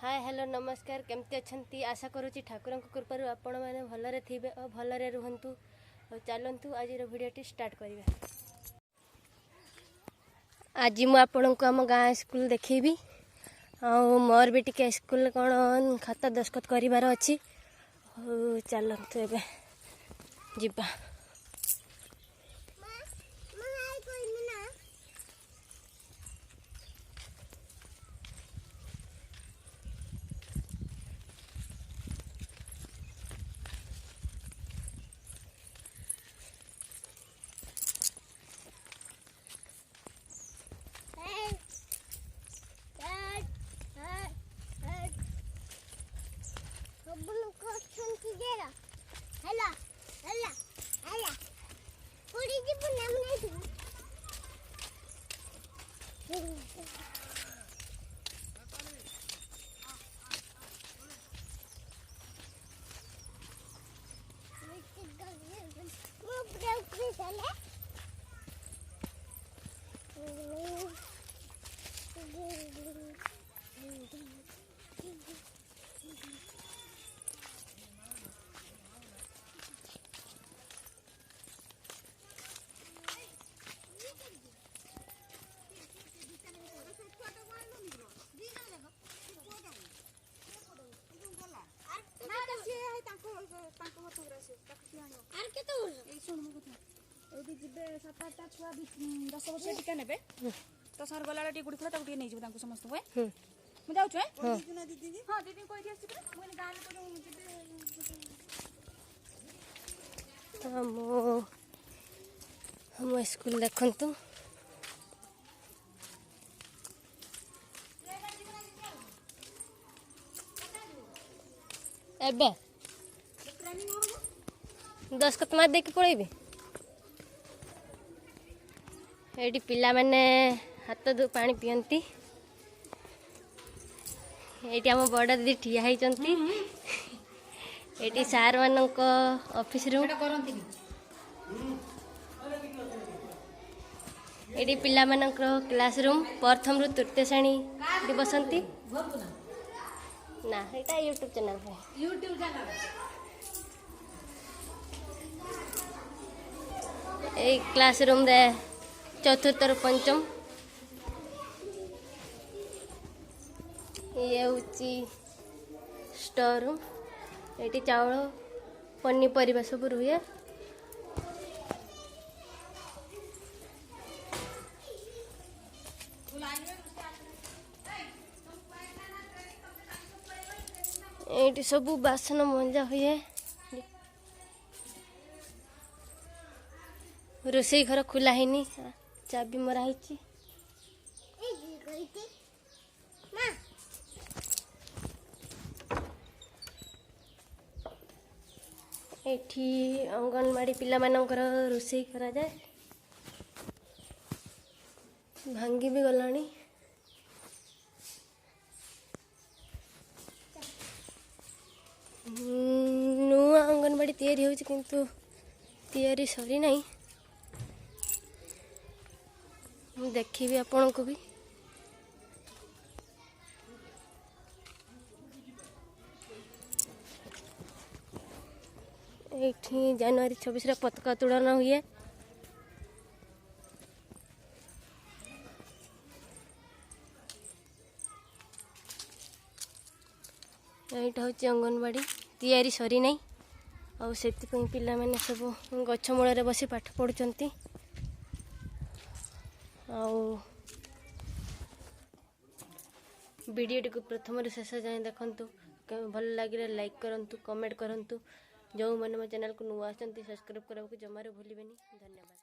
Hi hello नमस्कार केमती अच्छी आशा करुँची ठाकुर कृपा आपण मैंने भलरे थे और भलरे रुहतु चलतु आज भिडियोटी स्टार्ट करवा। आज मुझे आपण को आम गाँ स्कूल देखी मोर भी टिके स्कूल कौन खाता दस्खत करार अच्छी चलतु ए जीवा। दस वर्ष टीका ने तो सर गला टी गुड़ी खोला नहीं जाऊ समस्त मुझे जाऊँ हाँ दीदी हम स्कूल देखु एबे दस्खत मार देख पड़ेबी ये पिला माने हाथ दो पानी पियंती ये आम बड़ दीदी ठिया होती ये सार मान ऑफिस रूम ये पिला मान क्लास रूम प्रथम रु तृतीय श्रेणी बसंती ना এটা यूट्यूब चैनल है क्लास रूम रे चतुर्थ रु पंचम ये हूँ स्टोर रूम ये चाउल पनीपरिया सब रुए ये सब बासन मंजा हुए रोसई घर खुला है चाबी मरा है एठी अंगनवाड़ी पिला मानकर रोसई करा जाए भांगी भी गलानी नुआ अंगनवाड़ी तैयारी होची किंतु तैयारी सरी नहीं देखी आपण को भी ये जनवरी 26 पताका उत्तोलन हुए यहाँ हूँ अंगनवाड़ी तैयारी सरी नहीं और से पिला माने सब गछ मूल बसी पाठ पढ़ुंट वीडियो को प्रथम शेष जाए देखु भल लगे लाइक करूँ कमेंट करूँ जो मैंने मो चैनल को नुआ सब्सक्राइब करने को जमार भूलें। धन्यवाद।